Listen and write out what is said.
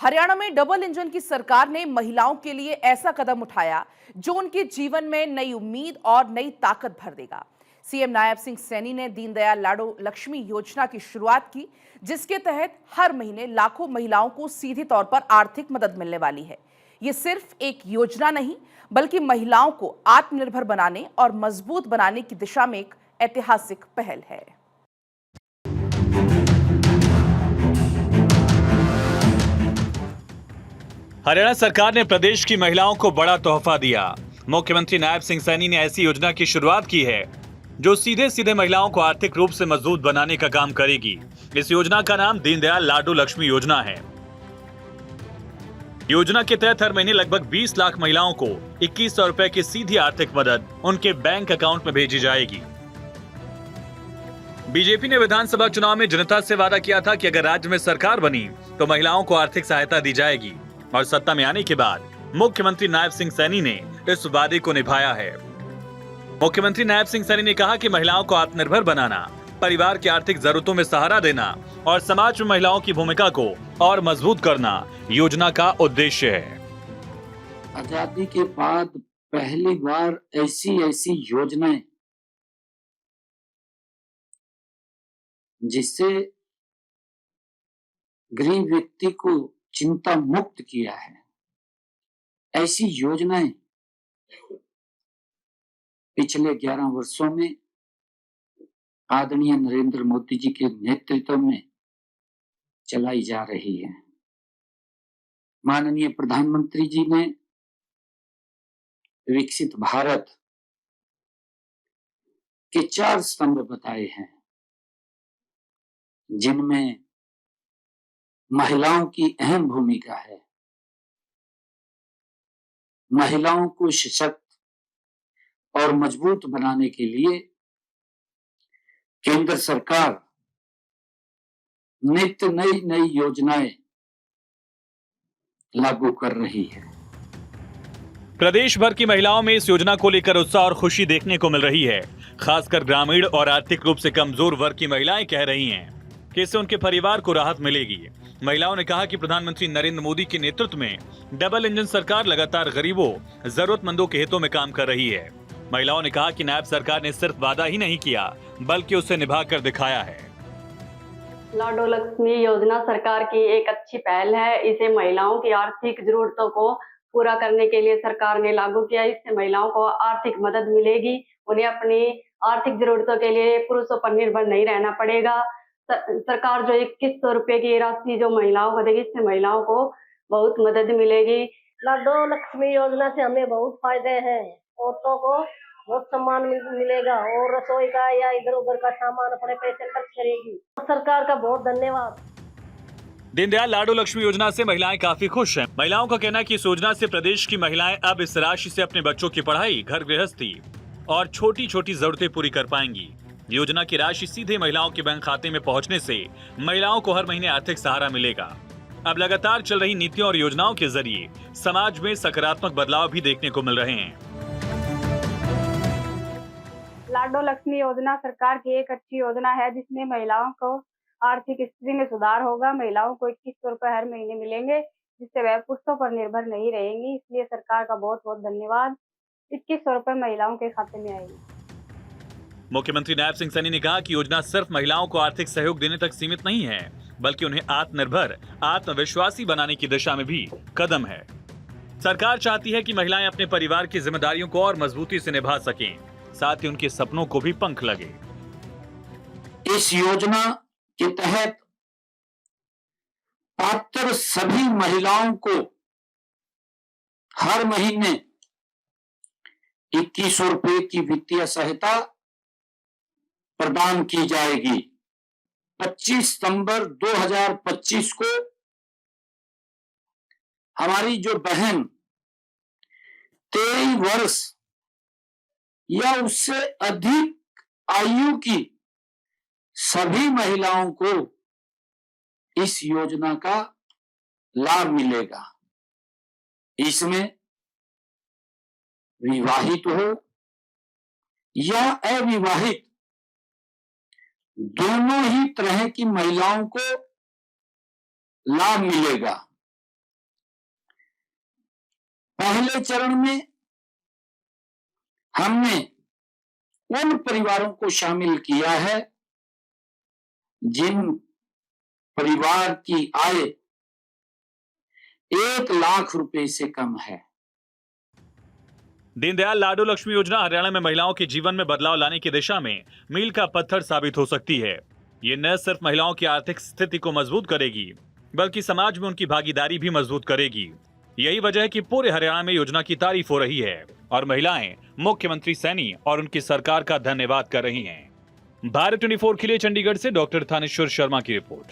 हरियाणा में double engine की सरकार ने महिलाओं के लिए ऐसा कदम उठाया जो उनके जीवन में नई उम्मीद और नई ताकत भर देगा। सीएम नायब सिंह सैनी ने दीनदयाल लाडो लक्ष्मी योजना की शुरुआत की, जिसके तहत हर महीने लाखों महिलाओं को सीधे तौर पर आर्थिक मदद मिलने वाली है। ये सिर्फ एक योजना नहीं, बल्कि महिलाओं को आत्मनिर्भर बनाने और मजबूत बनाने की दिशा में एक ऐतिहासिक पहल है। हरियाणा सरकार ने प्रदेश की महिलाओं को बड़ा तोहफा दिया। मुख्यमंत्री नायब सिंह सैनी ने ऐसी योजना की शुरुआत की है जो सीधे सीधे महिलाओं को आर्थिक रूप से मजबूत बनाने का काम करेगी। इस योजना का नाम दीनदयाल लाडो लक्ष्मी योजना है। योजना के तहत हर महीने लगभग 20 लाख महिलाओं को 2100 रुपए की सीधी आर्थिक मदद उनके बैंक अकाउंट में भेजी जाएगी। बीजेपी ने विधानसभा चुनाव में जनता से वादा किया था कि अगर राज्य में सरकार बनी तो महिलाओं को आर्थिक सहायता दी जाएगी, और सत्ता में आने के बाद मुख्यमंत्री नायब सिंह सैनी ने इस वादे को निभाया है। मुख्यमंत्री नायब सिंह सैनी ने कहा कि महिलाओं को आत्मनिर्भर बनाना, परिवार की आर्थिक जरूरतों में सहारा देना और समाज में महिलाओं की भूमिका को और मजबूत करना योजना का उद्देश्य है। आजादी के बाद पहली बार ऐसी योजनाएं जिससे गरीब व्यक्ति को चिंता मुक्त किया है, ऐसी योजनाएं पिछले 11 वर्षों में आदरणीय नरेंद्र मोदी जी के नेतृत्व में चलाई जा रही है। माननीय प्रधानमंत्री जी ने विकसित भारत के 4 स्तंभ बताए हैं, जिनमें महिलाओं की अहम भूमिका है। महिलाओं को सशक्त और मजबूत बनाने के लिए केंद्र सरकार नित्य नई योजनाएं लागू कर रही है। प्रदेश भर की महिलाओं में इस योजना को लेकर उत्साह और खुशी देखने को मिल रही है। खासकर ग्रामीण और आर्थिक रूप से कमजोर वर्ग की महिलाएं कह रही हैं कि इससे उनके परिवार को राहत मिलेगी। महिलाओं ने कहा कि प्रधानमंत्री नरेंद्र मोदी के नेतृत्व में डबल इंजन सरकार लगातार गरीबों, जरूरतमंदों के हितों में काम कर रही है। महिलाओं ने कहा कि नायब सरकार ने सिर्फ वादा ही नहीं किया, बल्कि उसे निभाकर दिखाया है। लाडो लक्ष्मी योजना सरकार की एक अच्छी पहल है। इसे महिलाओं की आर्थिक जरूरतों को पूरा करने के लिए सरकार ने लागू किया। इससे महिलाओं को आर्थिक मदद मिलेगी। उन्हें अपनी आर्थिक जरूरतों के लिए पुरुषों पर निर्भर नहीं रहना पड़ेगा। सरकार जो 2100 रुपए की राशि जो महिलाओं को देगी, इससे महिलाओं को बहुत मदद मिलेगी। लाडो लक्ष्मी योजना से हमें बहुत फायदे हैं। औरतों को बहुत सम्मान मिलेगा और रसोई का या इधर उधर का सामान अपने पैसे खर्च करेगी। सरकार का बहुत धन्यवाद। दीनदयाल लाडो लक्ष्मी योजना से महिलाएं काफी खुश हैं। महिलाओं का कहना है कि इस योजना से प्रदेश की महिलाएं अब इस राशि से अपने बच्चों की पढ़ाई, घर गृहस्थी और छोटी छोटी जरूरतें पूरी कर पाएंगी। योजना की राशि सीधे महिलाओं के बैंक खाते में पहुंचने से महिलाओं को हर महीने आर्थिक सहारा मिलेगा। अब लगातार चल रही नीतियों और योजनाओं के जरिए समाज में सकारात्मक बदलाव भी देखने को मिल रहे हैं। लाडो लक्ष्मी योजना सरकार की एक अच्छी योजना है, जिसमें महिलाओं को आर्थिक स्थिति में सुधार होगा। महिलाओं को 2100 रुपए हर महीने मिलेंगे, जिससे वह पुरुषों पर निर्भर नहीं रहेंगी। इसलिए सरकार का बहुत बहुत धन्यवाद। 2100 रुपए महिलाओं के खाते में आएगी। मुख्यमंत्री नायब सिंह सैनी ने कहा कि योजना सिर्फ महिलाओं को आर्थिक सहयोग देने तक सीमित नहीं है, बल्कि उन्हें आत्मनिर्भर, आत्मविश्वासी बनाने की दिशा में भी कदम है। सरकार चाहती है कि महिलाएं अपने परिवार की जिम्मेदारियों को और मजबूती से निभा सकें, साथ ही उनके सपनों को भी पंख लगे। इस योजना के तहत पात्र सभी महिलाओं को हर महीने 2100 रुपए की वित्तीय सहायता प्रदान की जाएगी। 25 सितंबर 2025 को हमारी जो बहन 23 वर्ष या उससे अधिक आयु की सभी महिलाओं को इस योजना का लाभ मिलेगा। इसमें विवाहित हो या अविवाहित दोनों ही तरह की महिलाओं को लाभ मिलेगा। पहले चरण में हमने उन परिवारों को शामिल किया है जिन परिवार की आय 1 लाख रुपए से कम है। दीनदयाल लाडो लक्ष्मी योजना हरियाणा में महिलाओं के जीवन में बदलाव लाने की दिशा में मील का पत्थर साबित हो सकती है। ये न सिर्फ महिलाओं की आर्थिक स्थिति को मजबूत करेगी, बल्कि समाज में उनकी भागीदारी भी मजबूत करेगी। यही वजह है कि पूरे हरियाणा में योजना की तारीफ हो रही है और महिलाएं मुख्यमंत्री सैनी और उनकी सरकार का धन्यवाद कर रही हैं। भारत 24 के लिए चंडीगढ़ से डॉक्टर थानेश्वर शर्मा की रिपोर्ट।